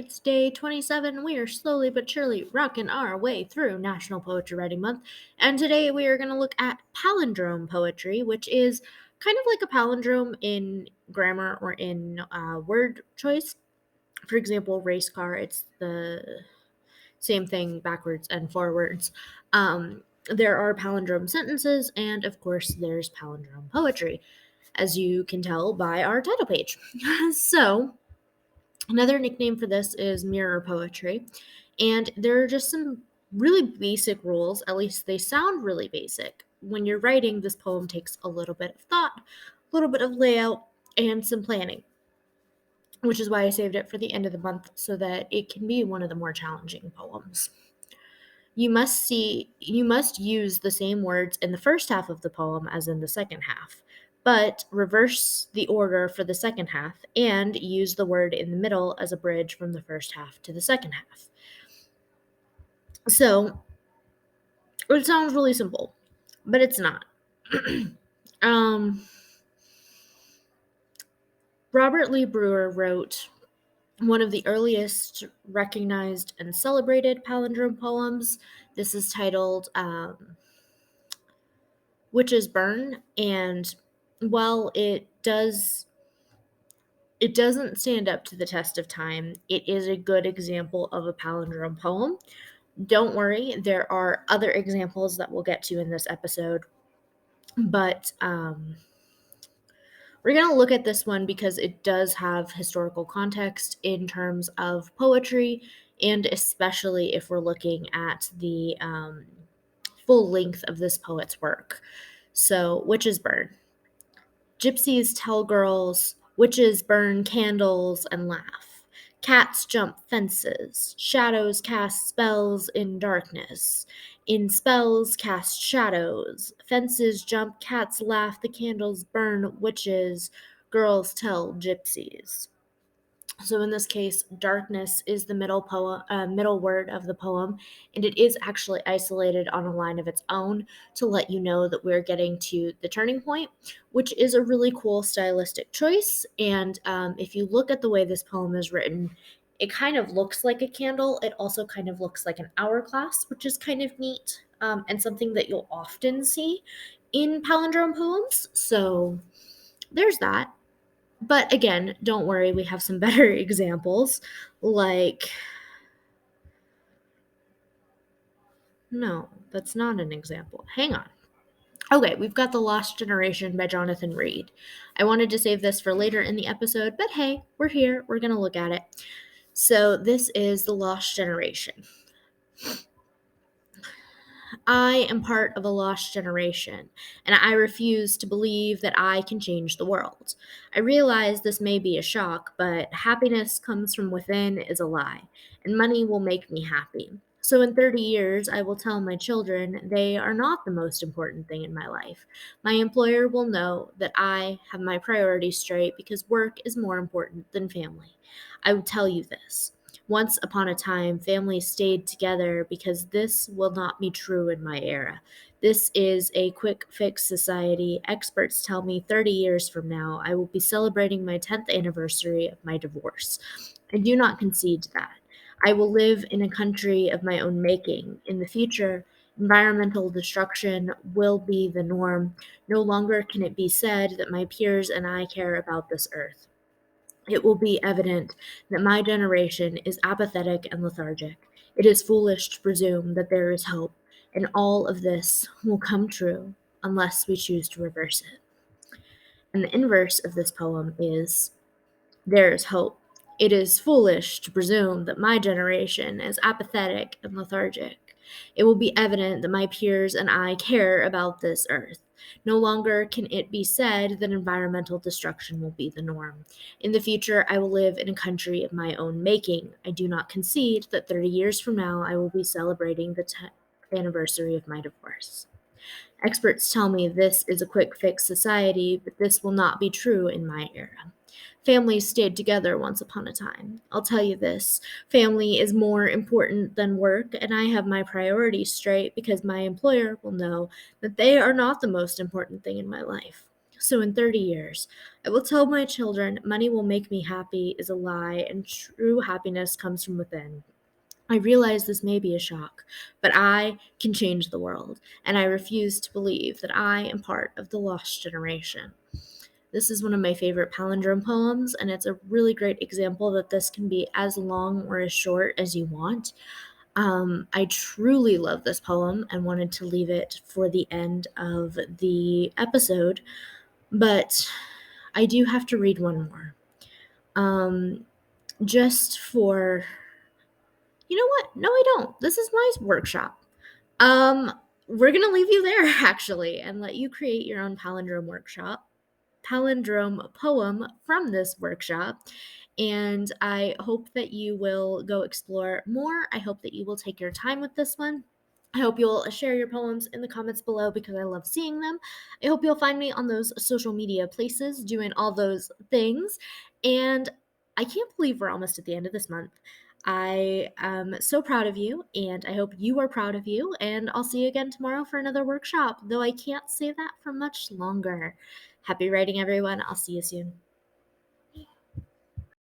It's day 27. We are slowly but surely rocking our way through National Poetry Writing Month. And today we are going to look at palindrome poetry, which is kind of like a palindrome in grammar or in word choice. For example, race car, it's the same thing backwards and forwards. There are palindrome sentences, and of course, there's palindrome poetry, as you can tell by our title page. So, another nickname for this is mirror poetry, and there are just some really basic rules, at least they sound really basic. When you're writing, this poem takes a little bit of thought, a little bit of layout, and some planning, which is why I saved it for the end of the month so that it can be one of the more challenging poems. You must use the same words in the first half of the poem as in the second half, but reverse the order for the second half and use the word in the middle as a bridge from the first half to the second half. So, it sounds really simple, but it's not. Robert Lee Brewer wrote one of the earliest recognized and celebrated palindrome poems. This is titled Witches Burn, and while it doesn't stand up to the test of time, it is a good example of a palindrome poem. Don't worry, there are other examples that we'll get to in this episode, but we're going to look at this one because it does have historical context in terms of poetry, and especially if we're looking at the full length of this poet's work. So, Witches Burn. Gypsies tell girls, witches burn candles and laugh. Cats jump fences, shadows cast spells in darkness. In spells cast shadows, fences jump, cats laugh, the candles burn, witches, girls tell gypsies. So in this case, darkness is the middle word of the poem, and it is actually isolated on a line of its own to let you know that we're getting to the turning point, which is a really cool stylistic choice. And if you look at the way this poem is written, it kind of looks like a candle. It also kind of looks like an hourglass, which is kind of neat, and something that you'll often see in palindrome poems. So there's that. But again, don't worry, we have some better examples, like, no, that's not an example. Hang on. Okay, we've got The Lost Generation by Jonathan Reed. I wanted to save this for later in the episode, but hey, we're here, we're going to look at it. So this is The Lost Generation. I am part of a lost generation, and I refuse to believe that I can change the world. I realize this may be a shock, but happiness comes from within is a lie, and money will make me happy. So in 30 years, I will tell my children they are not the most important thing in my life. My employer will know that I have my priorities straight because work is more important than family. I will tell you this. Once upon a time, families stayed together because this will not be true in my era. This is a quick fix society. Experts tell me 30 years from now, I will be celebrating my 10th anniversary of my divorce. I do not concede to that. I will live in a country of my own making. In the future, environmental destruction will be the norm. No longer can it be said that my peers and I care about this earth. It will be evident that my generation is apathetic and lethargic. It is foolish to presume that there is hope, and all of this will come true unless we choose to reverse it. And the inverse of this poem is there is hope. It is foolish to presume that my generation is apathetic and lethargic. It will be evident that my peers and I care about this earth. No longer can it be said that environmental destruction will be the norm. In the future, I will live in a country of my own making. I do not concede that 30 years from now I will be celebrating the 10th anniversary of my divorce. Experts tell me this is a quick fix society, but this will not be true in my era. Families stayed together once upon a time. I'll tell you this, family is more important than work, and I have my priorities straight because my employer will know that they are not the most important thing in my life. So in 30 years, I will tell my children money will make me happy is a lie and true happiness comes from within. I realize this may be a shock, but I can change the world, and I refuse to believe that I am part of the lost generation. This is one of my favorite palindrome poems, and it's a really great example that this can be as long or as short as you want. I truly love this poem and wanted to leave it for the end of the episode, but I do have to read one more. Um, just for, you know what? No, I don't. This is my workshop. Um, we're gonna leave you there actually and let you create your own palindrome poem from this workshop. And I hope that you will go explore more. I hope that you will take your time with this one. I hope you'll share your poems in the comments below because I love seeing them. I hope you'll find me on those social media places doing all those things. And I can't believe we're almost at the end of this month. I am so proud of you, and I hope you are proud of you. And I'll see you again tomorrow for another workshop, though I can't say that for much longer. Happy writing, everyone. I'll see you soon.